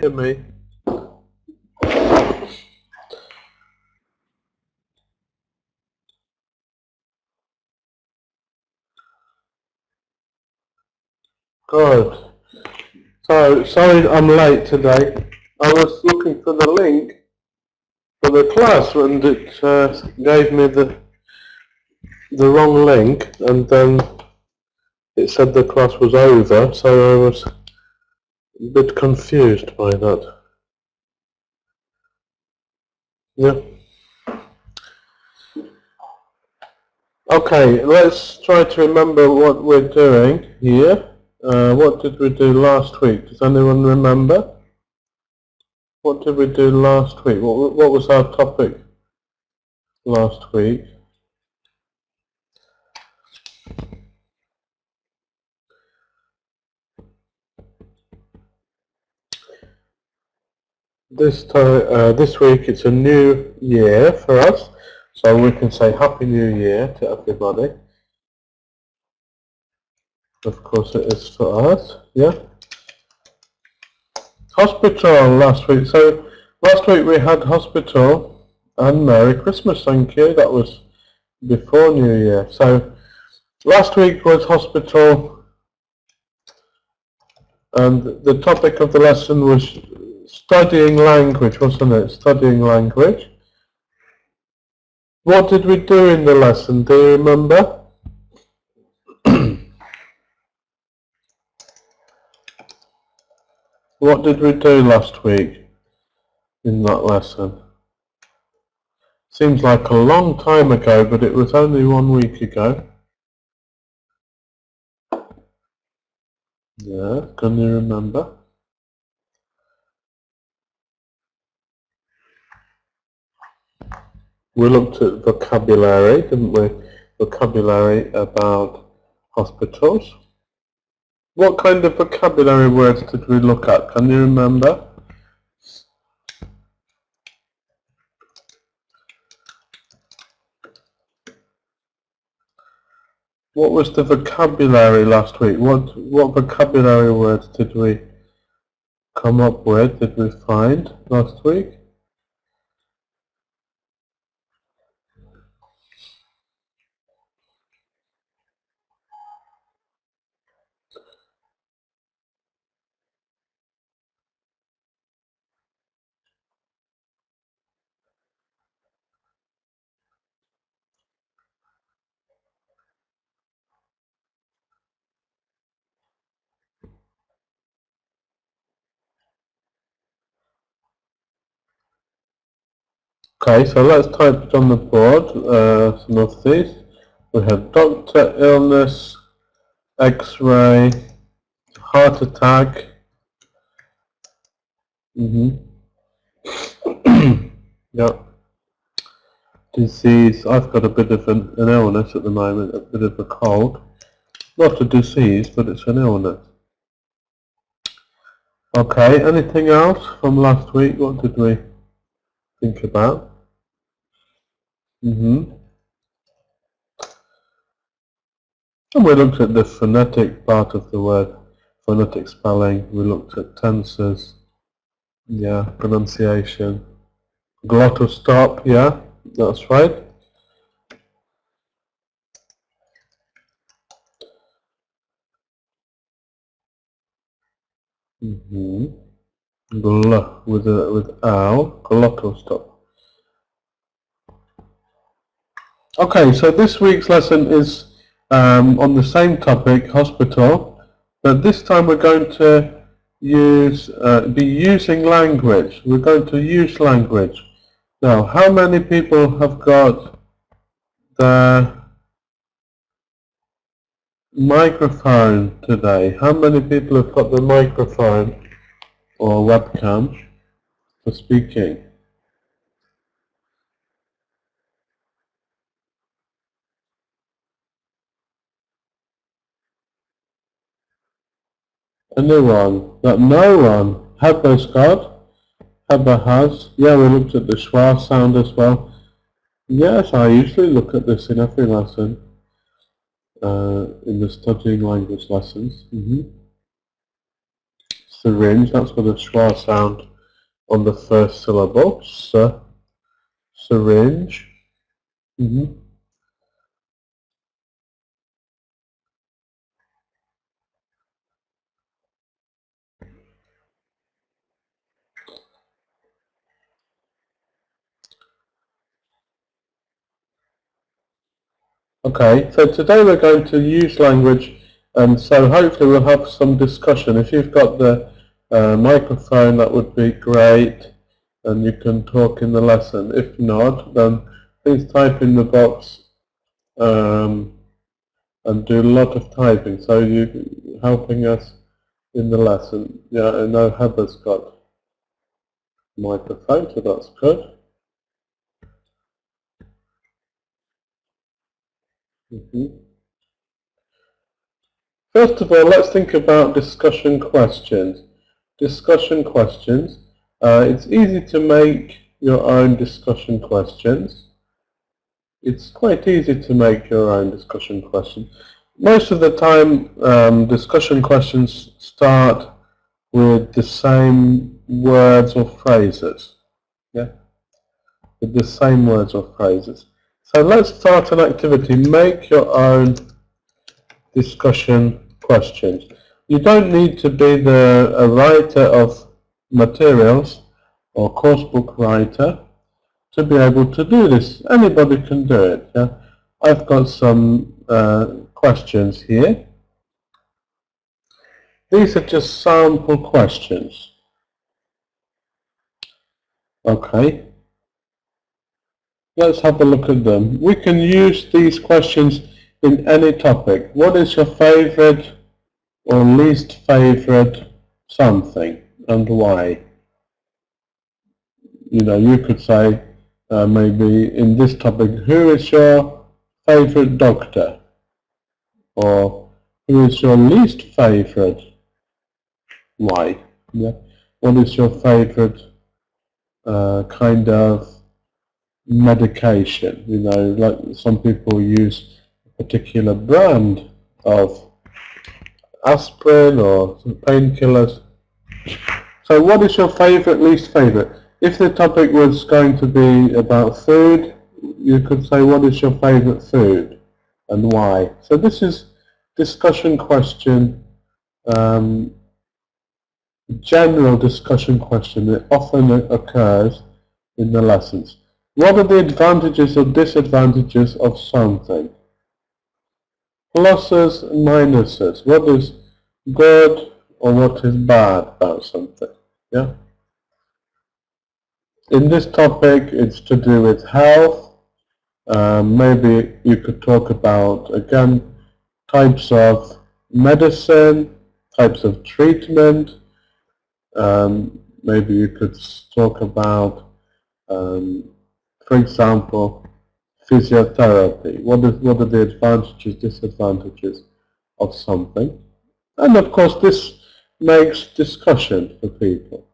hear me? Good. So, sorry I'm late today. I was looking for the link for the class and it gave me the wrong link, and then it said the class was over, so I was a bit confused by that. Yeah. Okay, let's try to remember what we're doing here. What did we do last week? Does anyone remember? What did we do last week? What was our topic last week? This week it's a new year for us, so we can say Happy New Year to everybody. Of course it is for us, yeah. Hospital last week. So last week we had hospital and Merry Christmas, thank you. That was before New Year. So last week was hospital, and the topic of the lesson was studying language, wasn't it? Studying language. What did we do in the lesson? Do you remember? What did we do last week in that lesson? Seems like a long time ago, but it was only 1 week ago. Yeah, can you remember? We looked at vocabulary, didn't we? Vocabulary about hospitals. What kind of vocabulary words did we look at? Can you remember? What was the vocabulary last week? What vocabulary words did we come up with, did we find last week? Okay, so let's type it on the board, some of these. We have doctor, illness, x-ray, heart attack. Yeah. Disease. I've got a bit of an illness at the moment, a bit of a cold. Not a disease, but it's an illness. Okay, anything else from last week? What did we think about? And we looked at the phonetic part of the word, phonetic spelling. We looked at tenses, yeah, pronunciation, glottal stop, yeah, that's right. Gl with ow, glottal stop. Okay, so this week's lesson is on the same topic, hospital, but this time we're going to be using language. We're going to use language. Now, how many people have got their microphone today? How many people have got the microphone or webcam for speaking? Anyone? No one. Heber's got. Heber has. Yeah, we looked at the schwa sound as well. Yes, I usually look at this in every lesson, in the studying language lessons. syringe, that's got a schwa sound on the first syllable. Syringe. Okay, so today we're going to use language, and so hopefully we'll have some discussion. If you've got the microphone, that would be great, and you can talk in the lesson. If not, then please type in the box and do a lot of typing, so you're helping us in the lesson. Yeah, I know Heather's got a microphone, so that's good. First of all, let's think about discussion questions. Discussion questions. It's easy to make your own discussion questions. It's quite easy to make your own discussion questions. Most of the time, discussion questions start with the same words or phrases. Yeah, with the same words or phrases. So let's start an activity. Make your own discussion questions. You don't need to be a writer of materials or course book writer to be able to do this. Anybody can do it. Yeah? I've got some questions here. These are just sample questions. Okay. Let's have a look at them. We can use these questions in any topic. What is your favorite or least favorite something, and why? You know, you could say maybe in this topic, who is your favorite doctor? Or who is your least favorite? Why? Yeah. What is your favorite kind of medication? You know, like some people use a particular brand of aspirin or some painkillers. So what is your favorite, least favorite? If the topic was going to be about food, you could say, what is your favorite food and why? So this is discussion question, general discussion question that often occurs in the lessons. What are the advantages or disadvantages of something? Pluses and minuses. What is good or what is bad about something? Yeah. In this topic, it's to do with health. Maybe you could talk about, again, types of medicine, types of treatment. Maybe you could talk about, for example, physiotherapy. What are the advantages, disadvantages of something? And of course, this makes discussion for people.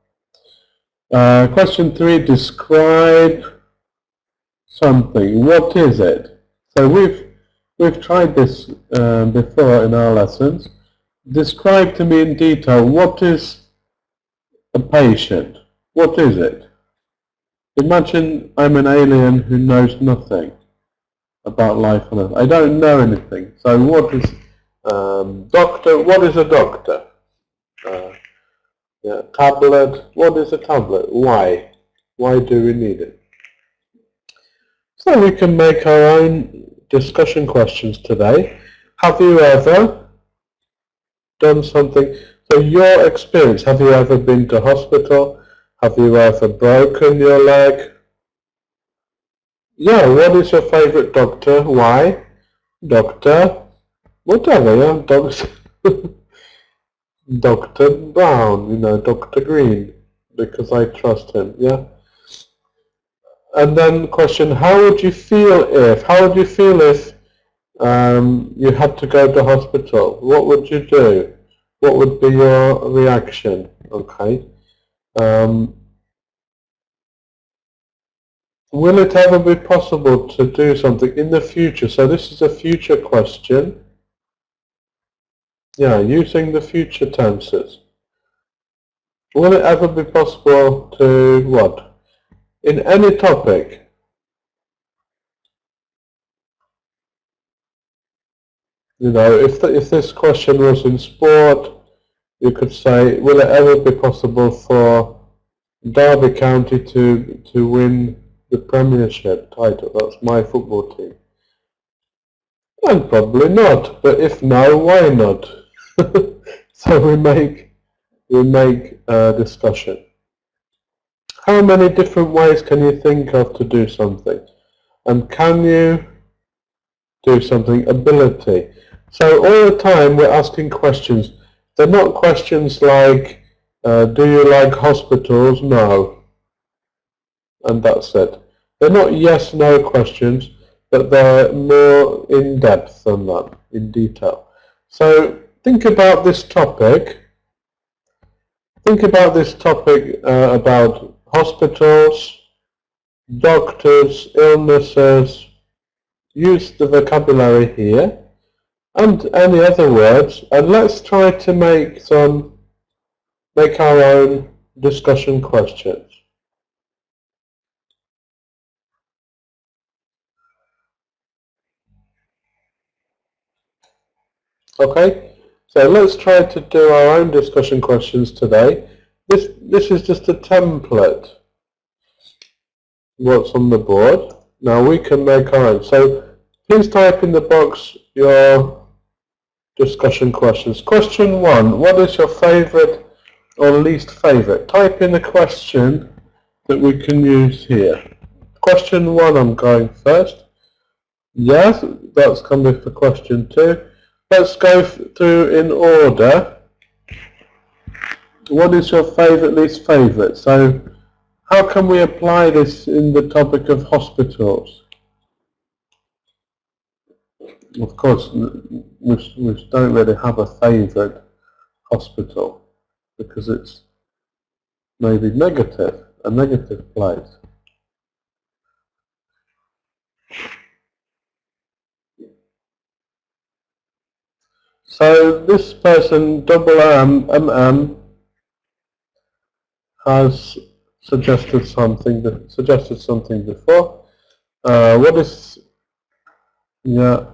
Question 3, describe something. What is it? So we've tried this before in our lessons. Describe to me in detail, what is a patient? What is it? Imagine I'm an alien who knows nothing about life on Earth. I don't know anything. So what is doctor? What is a doctor? Yeah, tablet. What is a tablet? Why? Why do we need it? So we can make our own discussion questions today. Have you ever done something? So your experience, have you ever been to hospital? Have you ever broken your leg? Yeah, what is your favorite doctor? Why? Doctor, whatever, yeah, doctor. Dr. Brown, you know, Dr. Green, because I trust him, yeah? And then question, how would you feel if you had to go to hospital? What would you do? What would be your reaction? Okay. Will it ever be possible to do something in the future? So this is a future question. Yeah, using the future tenses. will it ever be possible to what? In any topic. You know, if this question was in sport, you could say, will it ever be possible for Derby County to win the Premiership title? That's my football team. And probably not, but if no, why not? So we make a discussion. How many different ways can you think of to do something? And can you do something? Ability. So all the time we're asking questions. They're not questions like, do you like hospitals? No. And that's it. They're not yes-no questions, but they're more in-depth than that, in detail. So think about this topic. Think about this topic about hospitals, doctors, illnesses. Use the vocabulary here and any other words, and let's try to make our own discussion questions. Okay, so let's try to do our own discussion questions today. This is just a template. What's on the board? Now we can make our own. So please type in the box your discussion questions. Question 1, what is your favorite or least favorite? Type in a question that we can use here. Question 1, I'm going first. Yes, that's coming for question 2. Let's go through in order. What is your favorite, least favorite? So how can we apply this in the topic of hospitals? Of course, we don't really have a favorite hospital because it's maybe negative, a negative place. So this person, has suggested something before. What is, yeah.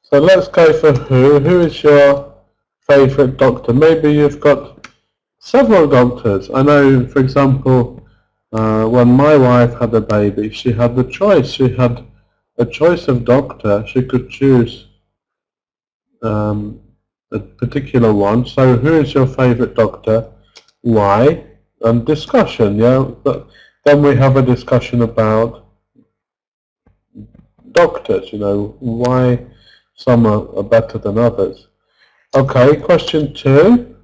So let's go for who. Who is your favorite doctor? Maybe you've got several doctors. I know, for example, when my wife had a baby, she had the choice. She had a choice of doctor. She could choose a particular one. So who is your favorite doctor? Why? And discussion, yeah. But then we have a discussion about doctors, you know, why some are better than others. Okay, question 2.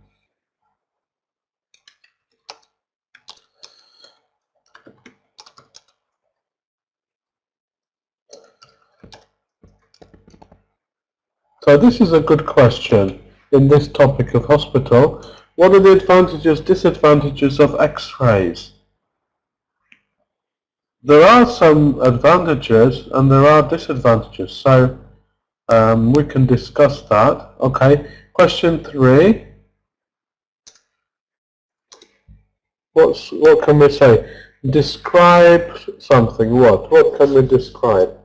So this is a good question in this topic of hospital. What are the advantages, disadvantages of X-rays? There are some advantages and there are disadvantages, so we can discuss that. Okay, question 3. What can we say? Describe something. What can we describe?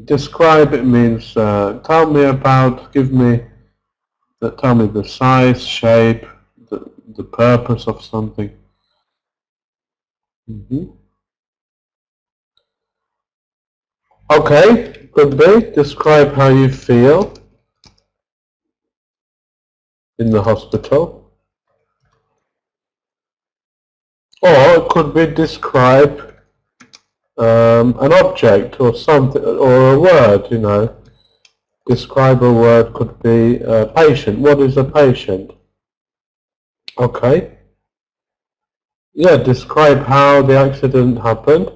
Describe, it means tell me the size, shape, the purpose of something. Okay, could be describe how you feel in the hospital. Or it could be describe an object or something, or a word, you know. Describe a word could be patient. What is a patient? Okay. Yeah, describe how the accident happened,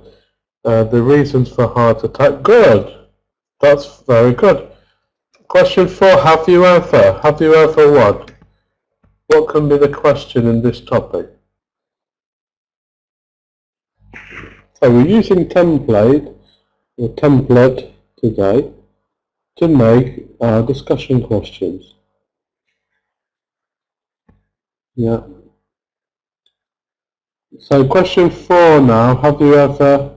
the reasons for heart attack. Good. That's very good. Question 4, have you ever? Have you ever what? What can be the question in this topic? So we're using template a template today to make our discussion questions. Yeah. So question 4 now, have you ever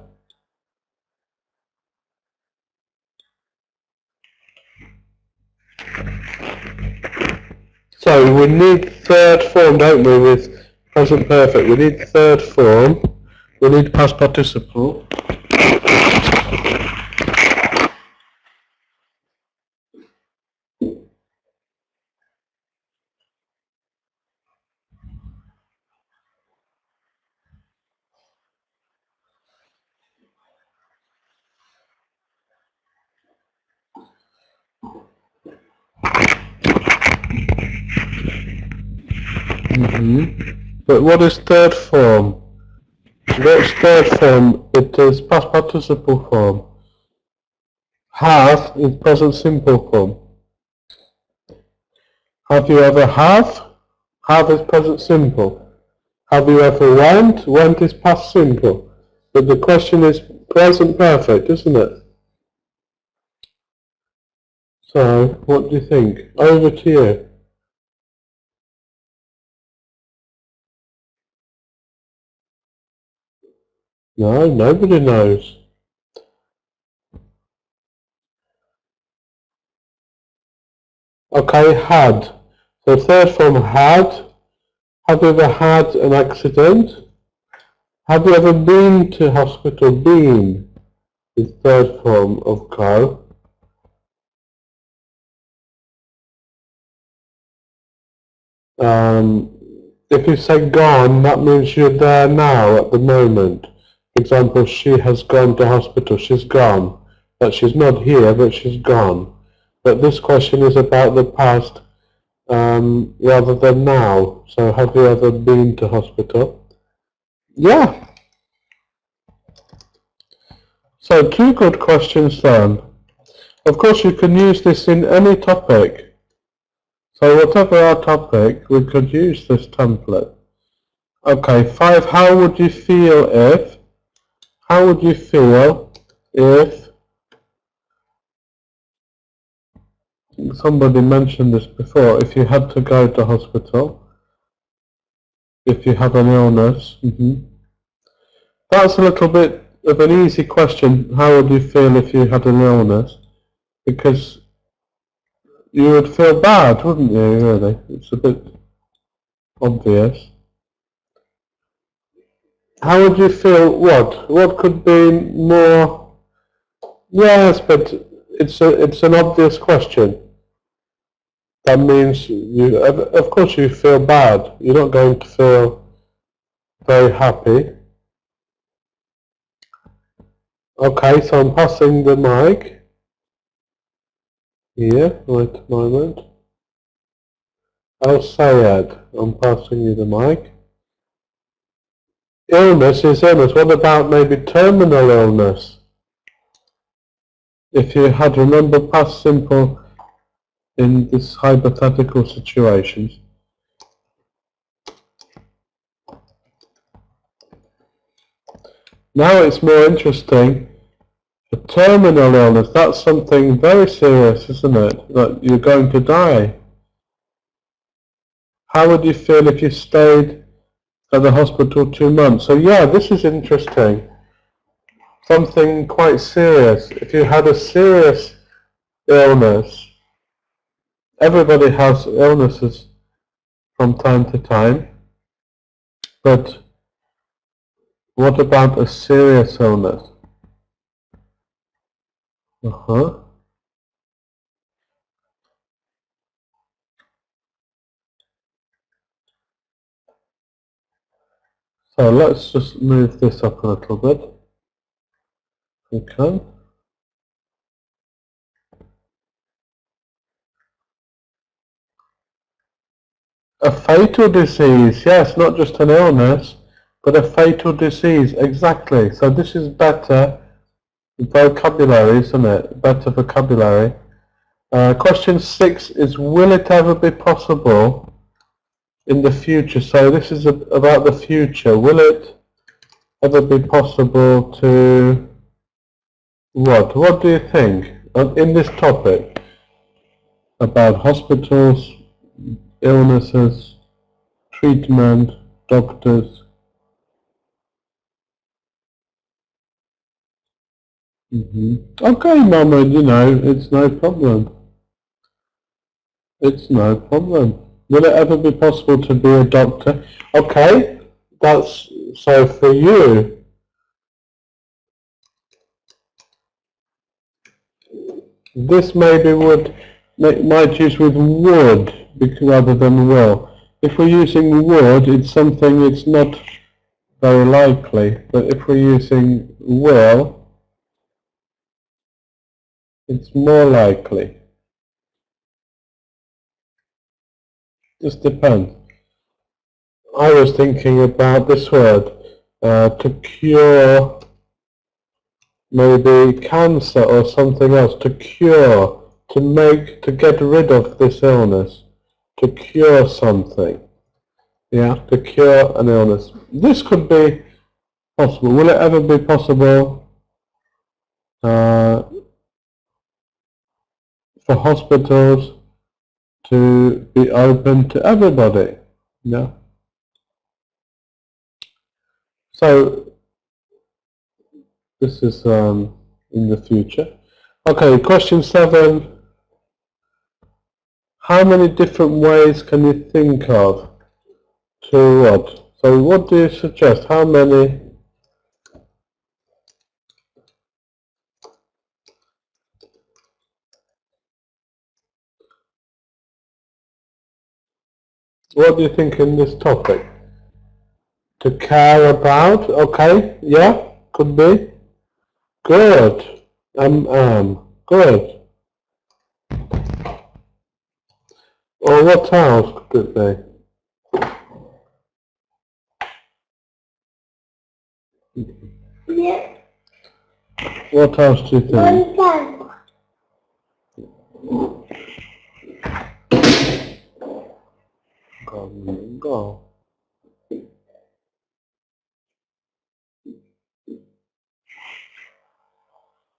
so we need third form, don't we, with present perfect. We need third form, we need past participle. But what is third form? What's third form? It is past participle form. Have is present simple form. Have you ever have? Have is present simple. Have you ever went? Went is past simple. But the question is present perfect, isn't it? So, what do you think? Over to you. No, nobody knows. Okay, had. So third form had. Have you ever had an accident? Have you ever been to hospital? Been is third form of go. If you say gone, that means you're there now at the moment. For example, she has gone to hospital. She's gone. But she's not here, but she's gone. But this question is about the past rather than now. So have you ever been to hospital? Yeah. So 2 good questions then. Of course you can use this in any topic. So whatever our topic, we could use this template. Okay, 5, how would you feel if somebody mentioned this before, if you had to go to hospital, if you had an illness? That's a little bit of an easy question. How would you feel if you had an illness? Because you would feel bad, wouldn't you, really? It's a bit obvious. How would you feel? What could be more? Yes, but it's an obvious question. That means of course you feel bad. You're not going to feel very happy. Okay, so I'm passing the mic. Here, wait a moment. Sayed, I'm passing you the mic. Illness is illness. What about maybe terminal illness? If you had, remember past simple in this hypothetical situations. Now it's more interesting. A terminal illness, that's something very serious, isn't it? That you're going to die. How would you feel if you stayed at the hospital 2 months? So yeah, this is interesting. Something quite serious. If you had a serious illness, everybody has illnesses from time to time, but what about a serious illness? So let's just move this up a little bit. Okay. A fatal disease, yes, not just an illness, but a fatal disease, exactly. So this is better vocabulary, isn't it? Better vocabulary. Question 6 is, will it ever be possible in the future? So this is about the future. Will it ever be possible to What do you think in this topic about hospitals, illnesses, treatment, doctors? Okay, Mama, you know, it's no problem. It's no problem. Will it ever be possible to be a doctor? Okay, that's so for you. This maybe might use with would rather than will. If we're using would, it's something it's not very likely. But if we're using will, it's more likely. Just depends. I was thinking about this word, to cure maybe cancer or something else, to cure, to get rid of this illness, to cure something. Yeah, to cure an illness. This could be possible. Will it ever be possible for hospitals to be open to everybody? Yeah. So this is in the future. Okay, question 7. How many different ways can you think of to what? So what do you suggest? How many? What do you think in this topic? To care about? Okay, yeah, could be. Good. Good. Or what else could it be? Yeah. What else do you think? Go.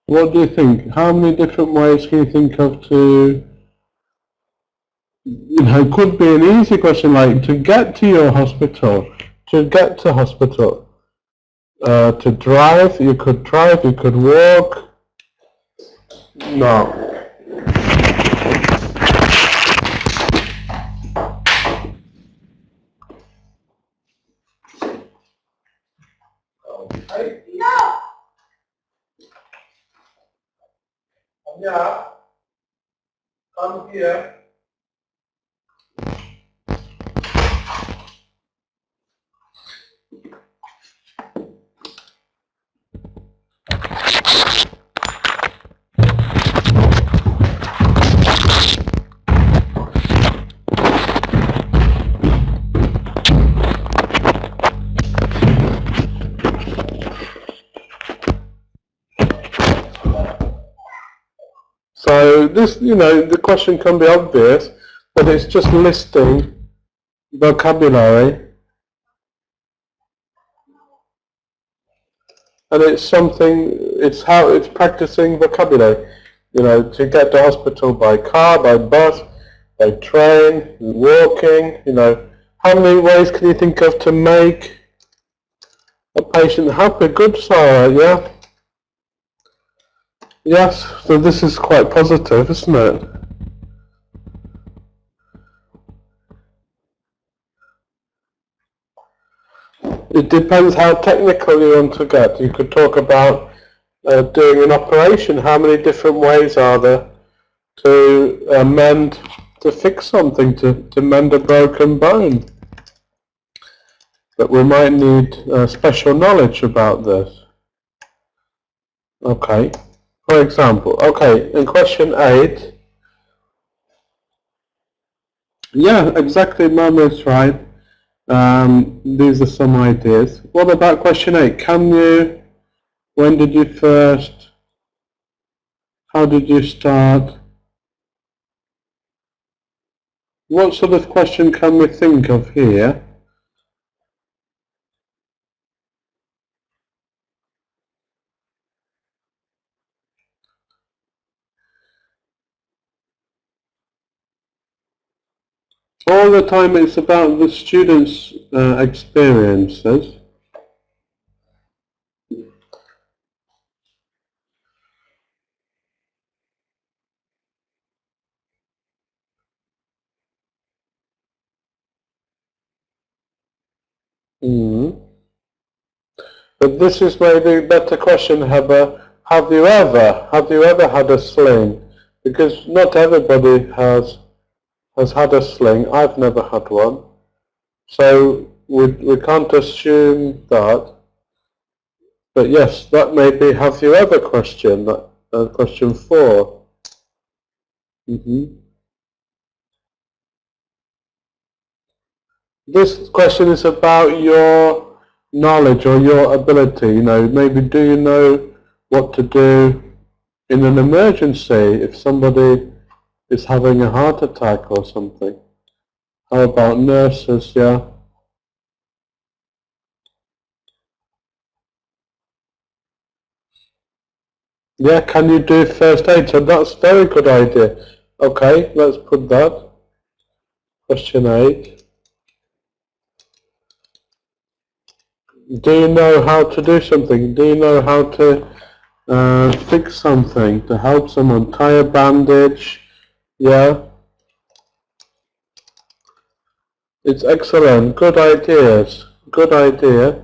What do you think? How many different ways can you think of to, you know, it could be an easy question like to get to your hospital, to get to hospital, to drive, you could walk. No. No. Yeah, come here. So this, you know, the question can be obvious, but it's just listing vocabulary, and it's something, it's how it's practicing vocabulary. You know, to get to hospital by car, by bus, by train, walking, you know. How many ways can you think of to make a patient happy? Good, Sarah, yeah? Yes, so this is quite positive, isn't it? It depends how technical you want to get. You could talk about doing an operation. How many different ways are there to to fix something, to mend a broken bone? But we might need special knowledge about this. Okay. For example, okay, in question 8, yeah, exactly, Mum is right. These are some ideas. What about question 8? When did you first, how did you start? What sort of question can we think of here? All the time it's about the students' experiences. But this is maybe a better question, Heather. Have you ever had a sling? Because not everybody has had a sling. I've never had one. So we can't assume that. But yes, that may be have you ever question, question 4. This question is about your knowledge or your ability. You know, maybe do you know what to do in an emergency if somebody is having a heart attack or something? How about nurses, yeah? Yeah, can you do first aid? So that's a very good idea. Okay, let's put that. Question 8. Do you know how to do something? Do you know how to fix something, to help someone, tie a bandage? Yeah. It's excellent. Good ideas. Good idea.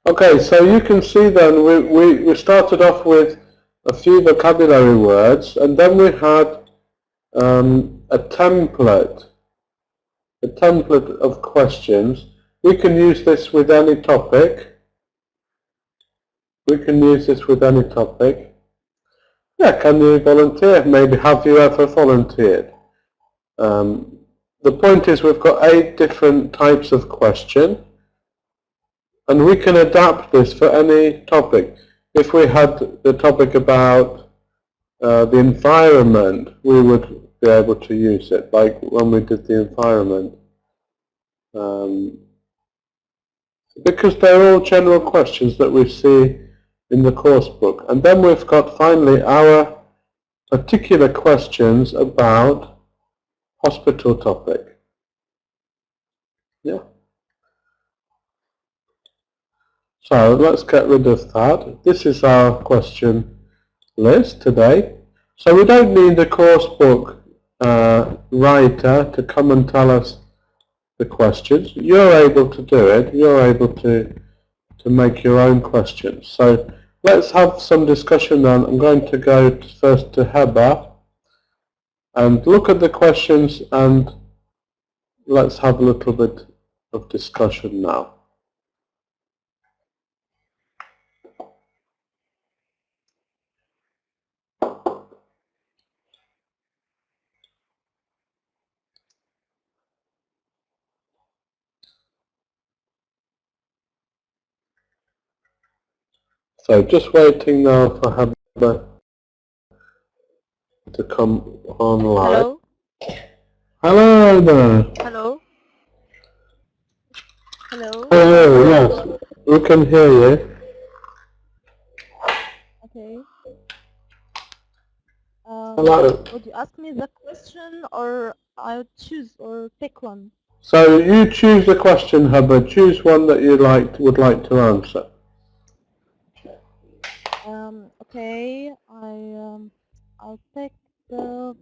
Okay, so you can see then we started off with a few vocabulary words, and then we had a template of questions. We can use this with any topic. Yeah, can you volunteer? Maybe have you ever volunteered? The point is we've got 8 different types of question, and we can adapt this for any topic. If we had the topic about the environment, we would be able to use it, like when we did the environment. Because they're all general questions that we see in the course book. And then we've got finally our particular questions about hospital topic. Yeah. So let's get rid of that. This is our question list today. So we don't need the course book writer to come and tell us the questions. You're able to do it. You're able to make your own questions. So let's have some discussion then. I'm going to go first to Heba and look at the questions, and let's have a little bit of discussion now. So just waiting now for Heba to come online. Hello? Hello there. Hello? Hello? Hello, yes, we can hear you. Okay. Hello. Would you ask me the question, or I would choose or pick one? So you choose the question, Heba. Choose one that you would like to answer. Okay. I'll pick the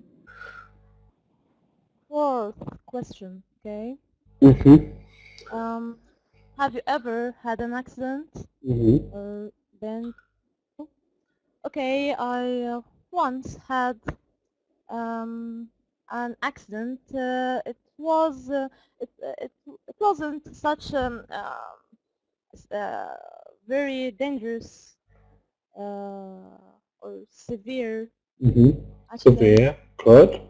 4th question. Okay. Have you ever had an accident or been? Okay. I once had an accident. It wasn't such very dangerous or severe accident. Severe. Good.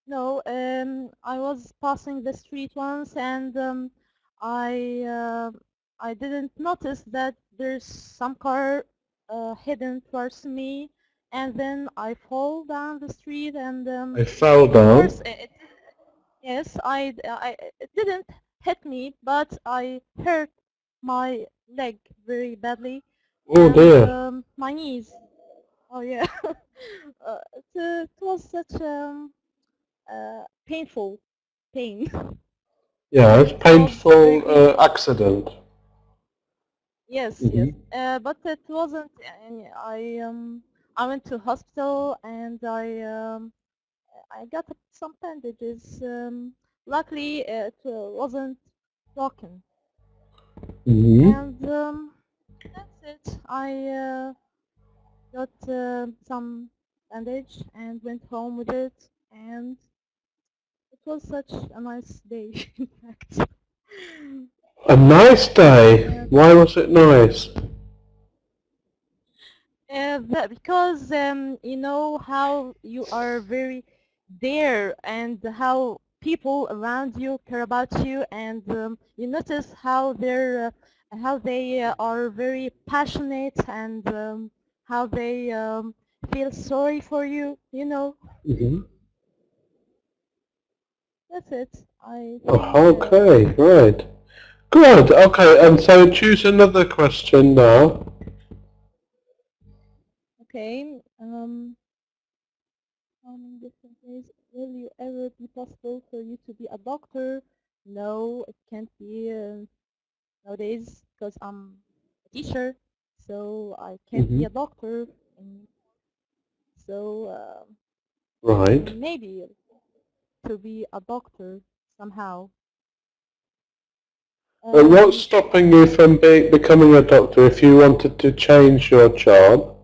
No, I was passing the street once, and I didn't notice that there's some car hidden towards me, and then I fall down the street, and I fell of down. course yes, it didn't hit me, but I hurt my leg very badly, Oh and dear. my knees. Oh yeah, it was such painful pain. Yeah, it's It was painful very painful. accident. Yes, yes. Mhm. But it wasn't. I went to hospital and I got some bandages. Luckily, it wasn't broken. Mhm. And that's it. I got some bandage and went home with it, and it was such a nice day, in fact. A nice day. And Why was it nice? because you know how you are very there and how people around you care about you, and you notice how they are very passionate, and how they feel sorry for you. You know, Mhm. that's it. I think. Oh, okay, right. Good. Okay, and so choose another question now. Okay. How many different ways will you ever be possible for you to be a doctor? No, it can't be nowadays because I'm a teacher, so I can't be Mhm. a doctor. So Right. maybe to be a doctor somehow. And what's Um, stopping you from becoming a doctor if you wanted to change your job?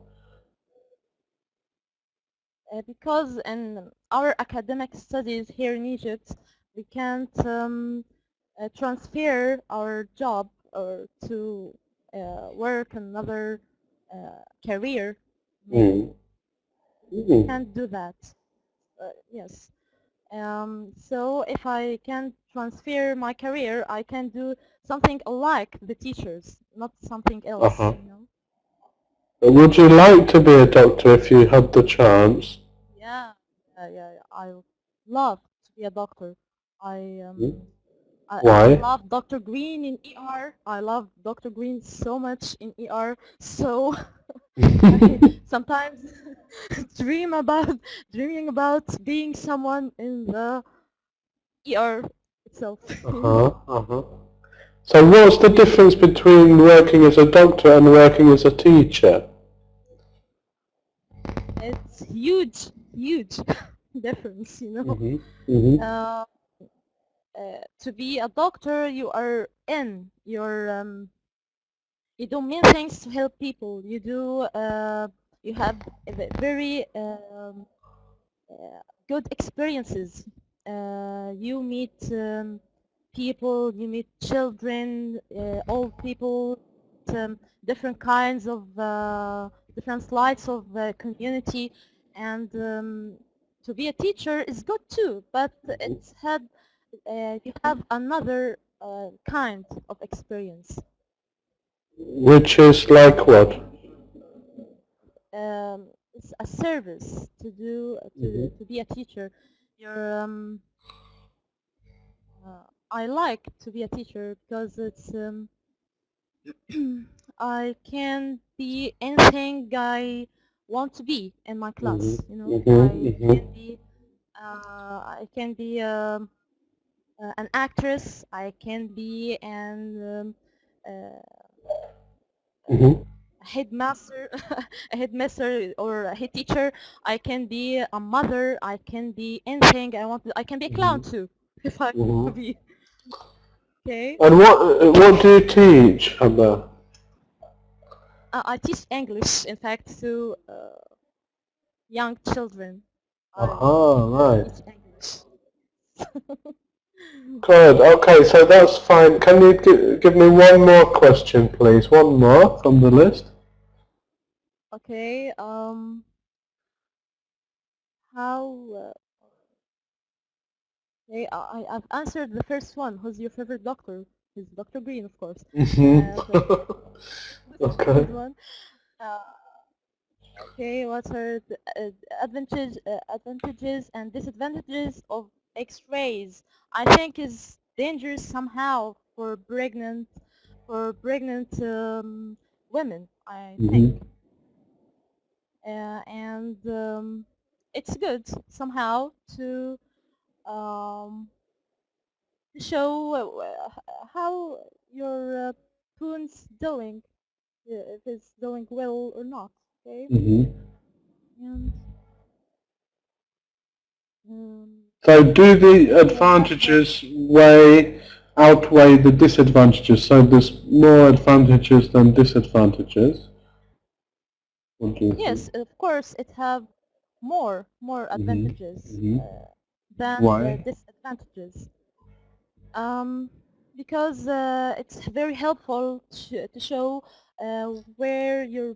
because in our academic studies here in Egypt, we can't transfer our job or to work another career. Maybe Mm. Mm. can't do that. Yes. So if I can transfer my career, I can do something like the teachers, not something else, Uh-huh. you know? Would you like to be a doctor if you had the chance? Yeah, yeah. I would love to be a doctor. I Mm. um, I Why? love Dr. Green in ER. I love Dr. Green so much in ER. So I sometimes dream about dreaming about being someone in the ER itself. You know, Uh-huh. Uh-huh. So what's the difference between working as a doctor and working as a teacher? it's huge, huge difference. You know, Mhm. Mhm. uh, to be a doctor, you are in. You do many things to help people. You have a very good experiences. You meet people, you meet children, old people, different kinds of different slides of community, and to be a teacher is good too, but you have another kind of experience. Which is like what? It's a service to do Mhm. to be a teacher. You're I like to be a teacher because it's I can be anything I want to be in my Mhm. class. You know, Mhm. Mhm. I can be an actress. I can be Mhm. a headmaster, a headmaster or a head teacher. I can be a mother. I can be anything I want. I can be a clown Mhm. too if I want to Mhm. be. Okay. And what do you teach, Hannah? I teach English, in fact, to young children. I Aha, right. teach English. Good. Okay, so that's fine. Can you give me one more question, please? One more from the list. Okay. How? Okay. I've answered the first one. Who's your favorite doctor? Is Dr. Green, of course. Mhm. So the Okay. second one. Uh, okay. What are the advantages and disadvantages of X-rays? I think is dangerous somehow for pregnant for pregnant women, I think. And it's good somehow um, to show how your poon's doing, if it's doing well or not. Okay, and So do the advantages outweigh the disadvantages? So there's more advantages than disadvantages? What do you yes, think? of course, it have more advantages than Why? disadvantages. Um, because it's very helpful to show where your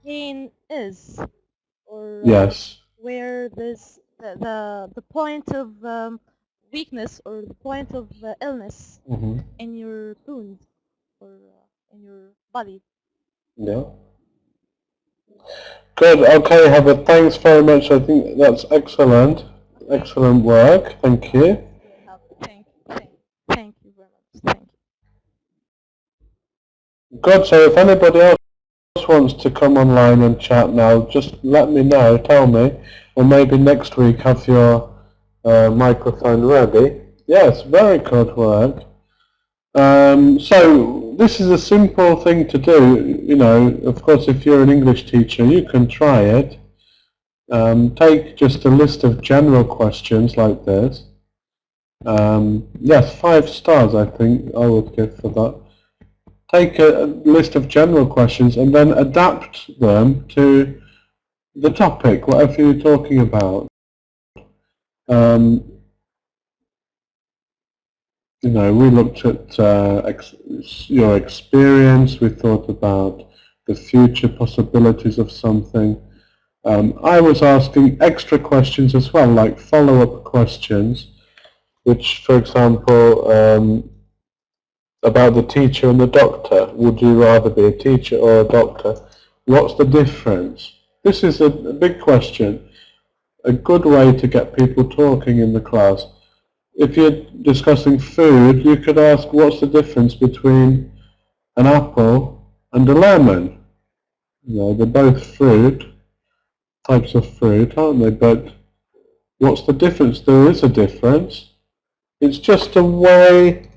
pain is, or Yes. where the point of weakness, or the point of illness in your wound, or in your body. Yeah. Good. Okay, Heather. Thanks very much. I think that's excellent. Okay. Excellent work. Thank you. Very helpful. Thank you very much. Thank you. Good. So if anybody else wants to come online and chat now, just let me know. Tell me, or maybe next week have your microphone ready. Yes. Very good work. So this is a simple thing to do. You know, of course, if you're an English teacher, you can try it. Take just a list of general questions like this. Yes, 5 stars I think I would give for that. Take a list of general questions and then adapt them to the topic, whatever you're talking about. You know, we looked at your experience, we thought about the future possibilities of something. I was asking extra questions as well, like follow-up questions, which, for example, about the teacher and the doctor. Would you rather be a teacher or a doctor? What's the difference? This is a big question, a good way to get people talking in the class. If you're discussing food, you could ask, what's the difference between an apple and a lemon? You know, they're both fruit, types of fruit, aren't they? But what's the difference? There is a difference. It's just a way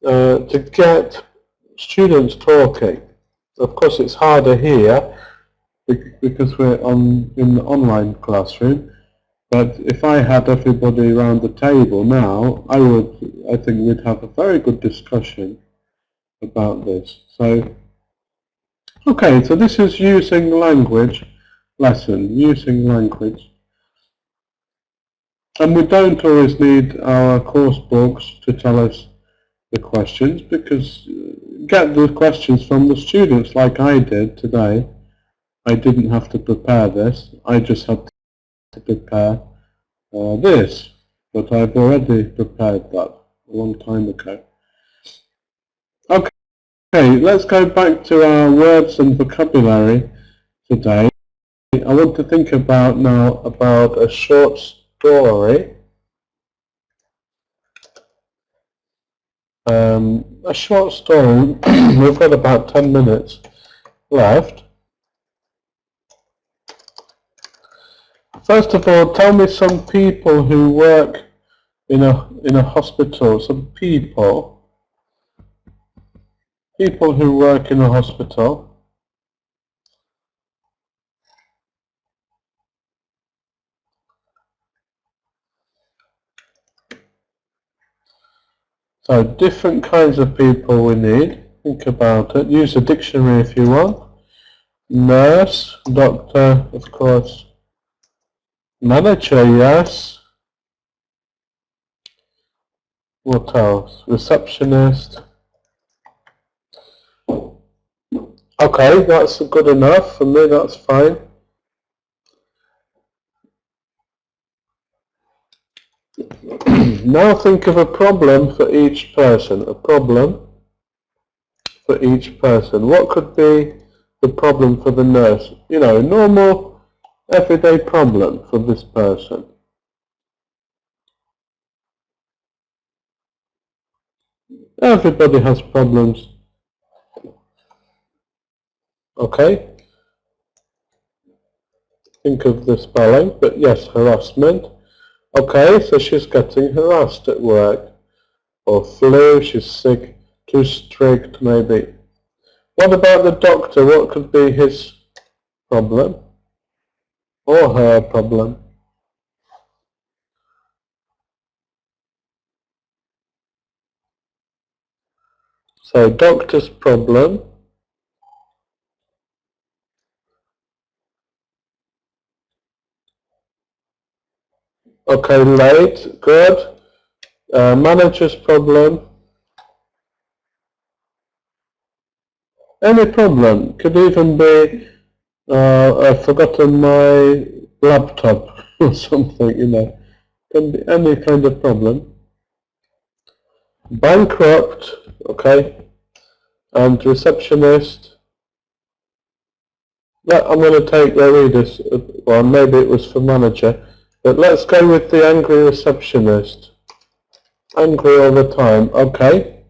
to get students talking. Of course, it's harder here because we're in the online classroom. But if I had everybody around the table now, I think we'd have a very good discussion about this. So, okay, so this is using language lesson, using language. And we don't always need our course books to tell us the questions, because get the questions from the students like I did today. I didn't have to prepare this, I just had to prepare this, but I've already prepared that a long time ago. Okay, let's go back to our words and vocabulary today. I want to think about now about a short story. A short story, we've got about 10 minutes left. First of all, tell me some people who work in a hospital, some people who work in a hospital. So different kinds of people we need. Think about it. Use a dictionary if you want. Nurse, doctor, of course. Manager, yes. What else? Receptionist. Okay, that's good enough for me, that's fine. Now think of a problem for each person. A problem for each person. What could be the problem for the nurse? You know, normal, everyday problem for this person. Everybody has problems Okay, think of the spelling, but yes, harassment. Okay, so she's getting harassed at work, or flu, she's sick, too strict maybe. What about the doctor? What could be his problem or her problem? So doctor's problem. Okay, late, good. Manager's problem. Any problem. Could even be I've forgotten my laptop or something, you know. Can be any kind of problem. Bankrupt, okay. And receptionist. Yeah, I'm going to take the readers, well maybe it was for manager, but let's go with the angry receptionist. Angry all the time, okay.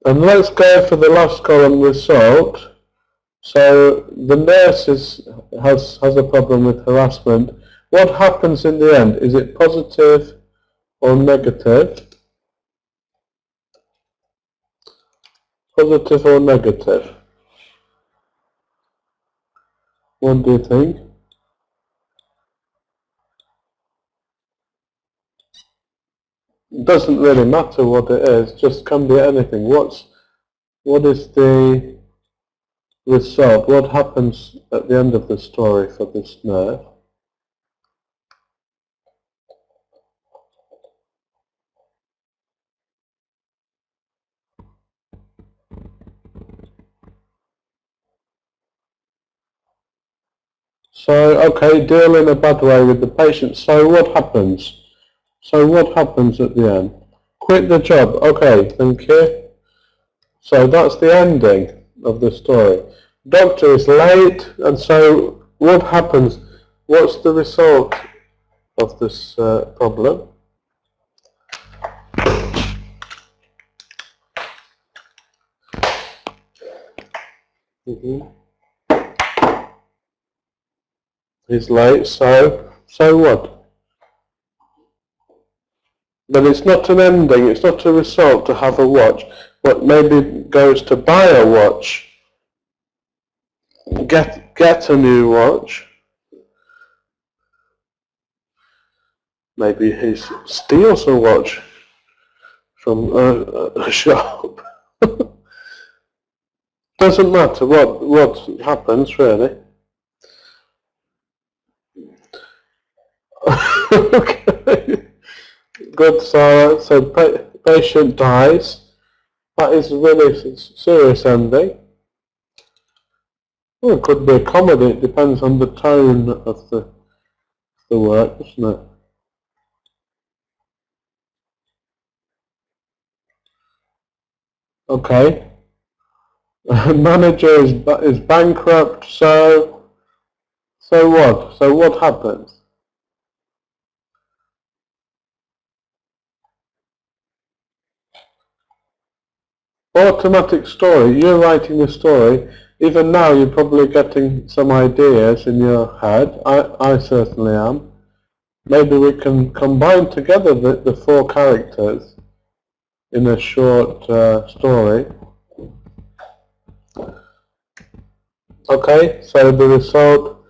And let's go for the last column, result. So the nurse has a problem with harassment. What happens in the end? Is it positive or negative? Positive or negative? What do you think? It doesn't really matter what it is, just can be anything. What is the result? What happens at the end of the story for this nurse? So, okay, deal in a bad way with the patient. So what happens? So what happens at the end? Quit the job. Okay, thank you. So that's the ending of the story. Doctor is late, and so what happens? What's the result of this problem? He's late, so what? But it's not an ending, it's not a result to have a watch. But maybe goes to buy a watch, get a new watch. Maybe he steals a watch from a shop. Doesn't matter what happens really. Okay. Good, so patient dies. That is a really serious ending. Well, it could be a comedy, it depends on the tone of the work, doesn't it? Okay. Manager is bankrupt, so what? So what happens? Automatic story. You're writing the story. Even now you're probably getting some ideas in your head. I certainly am. Maybe we can combine together the four characters in a short story. Okay, so the result,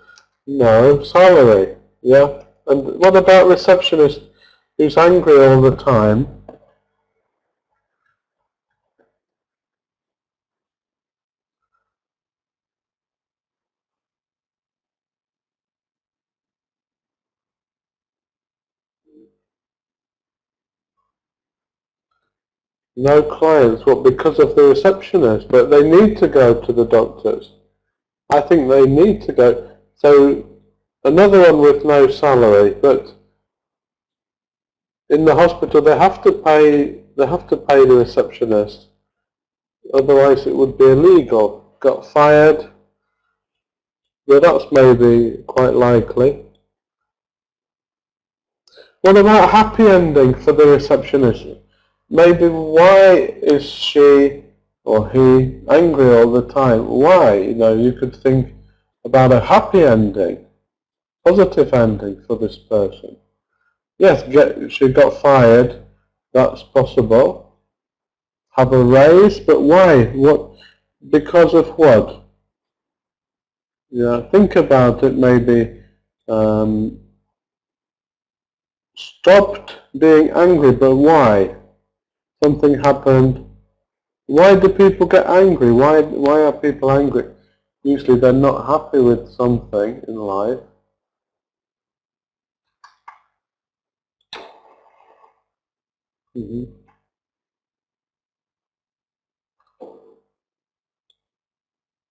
no, salary, yeah. And what about receptionist who's angry all the time? No clients, what, because of the receptionist? But they need to go to the doctors. I think they need to go. So another one with no salary, but in the hospital they have to pay the receptionist. Otherwise it would be illegal. Got fired. Well, that's maybe quite likely. What about a happy ending for the receptionist? Maybe why is she or he angry all the time? Why? You know, you could think about a happy ending, positive ending for this person. Yes, she got fired, that's possible. Have a raise, but why? What? Because of what? Yeah, think about it. Maybe stopped being angry, but why? Something happened. Why do people get angry? Why are people angry? Usually they're not happy with something in life.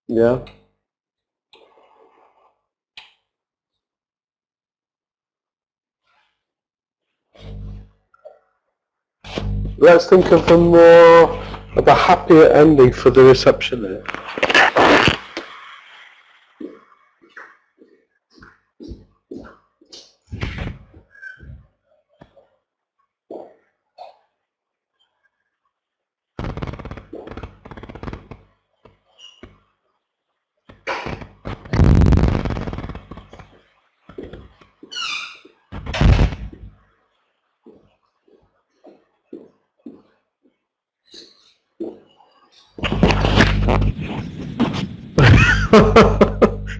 Yeah. Let's think of a happier ending for the receptionist.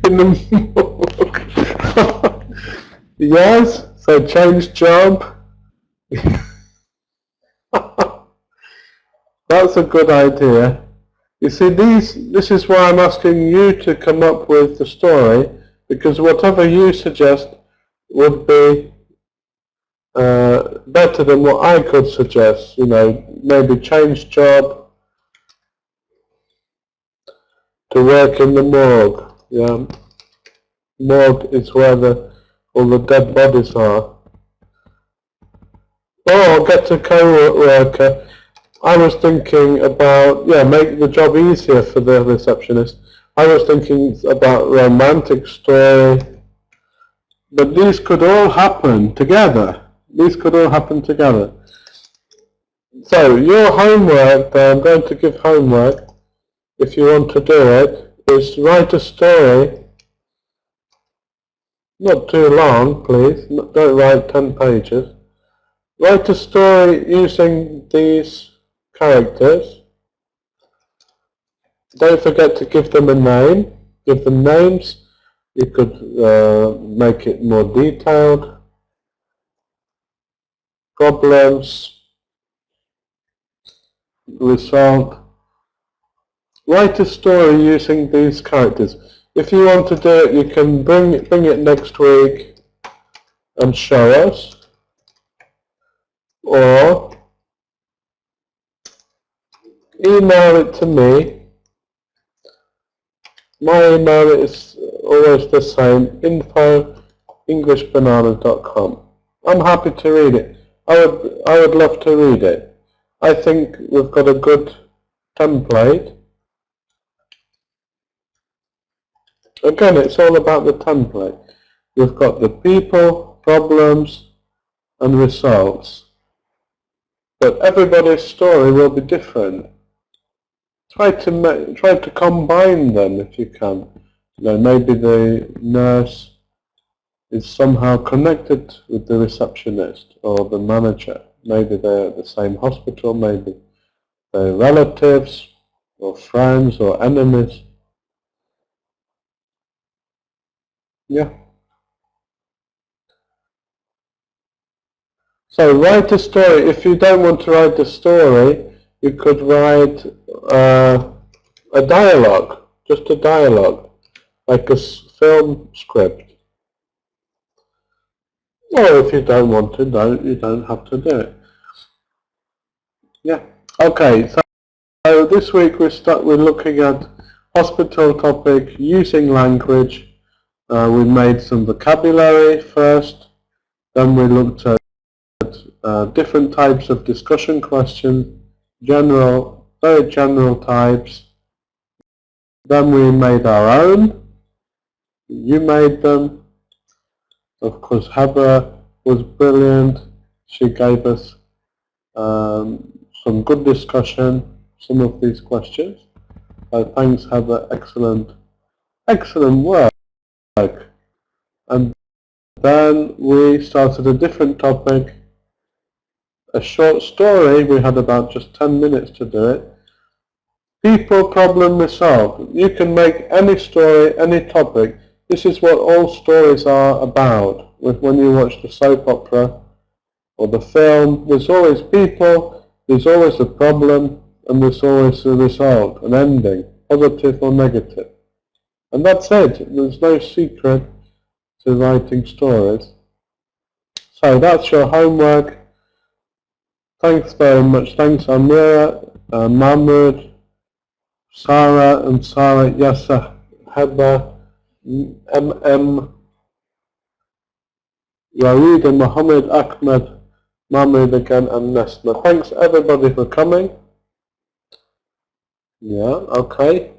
In the yes, so change job. That's a good idea. You see, this is why I'm asking you to come up with the story, because whatever you suggest would be better than what I could suggest. You know, maybe change job to work in the morgue. Yeah, morgue is where all the dead bodies are. Or get a co-worker. I was thinking about, yeah, make the job easier for the receptionist. I was thinking about romantic story. But these could all happen together. These could all happen together. So your homework, I'm going to give homework, if you want to do it, is write a story. Not too long, please. Don't write 10 pages. Write a story using these characters. Don't forget to give them a name. Give them names. You could make it more detailed. Problems. Result. Write a story using these characters. If you want to do it, you can bring it next week and show us. Or email it to me. My email is always the same, info@englishbananas.com. I'm happy to read it. I would love to read it. I think we've got a good template. Again, it's all about the template. We've got the people, problems, and results. But everybody's story will be different. Try to combine them if you can. You know, maybe the nurse is somehow connected with the receptionist or the manager. Maybe they're at the same hospital, maybe they're relatives or friends or enemies. Yeah. So write a story. If you don't want to write a story, you could write a dialogue, just a dialogue, like a film script. Or if you don't want to, you don't have to do it. Yeah. Okay. So this week we're looking at hospital topic, using language. We made some vocabulary first. Then we looked at different types of discussion questions, very general types. Then we made our own. You made them. Of course, Heather was brilliant. She gave us some good discussion, some of these questions. So thanks, Heather, excellent work. And then we started a different topic, a short story. We had about just 10 minutes to do it. People, problem, resolve. You can make any story, any topic. This is what all stories are about. When you watch the soap opera or the film, there's always people, there's always a problem, and there's always a result, an ending, positive or negative. And that's it. There's no secret to writing stories. So that's your homework. Thanks very much. Thanks Amira, Mahmoud, Sarah and Sarah, Yasser, Heba, MM, Yareed and Mohammed, Ahmed, Mahmoud again and Nesma. Thanks everybody for coming. Yeah, okay.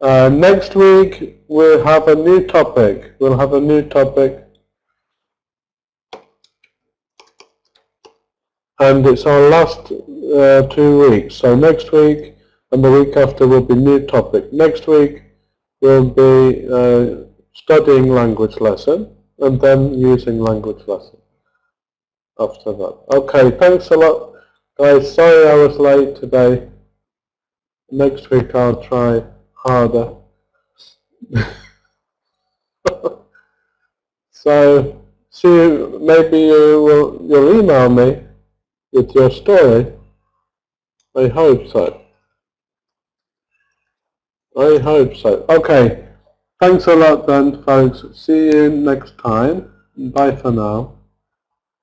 Next week we'll have a new topic. And it's our last 2 weeks. So next week and the week after will be new topic. Next week we'll be studying language lesson and then using language lesson after that. Okay, thanks a lot guys. Sorry I was late today. Next week I'll try harder. So see you, maybe you'll email me with your story. I hope so. Okay. Thanks a lot then, folks. See you next time. Bye for now.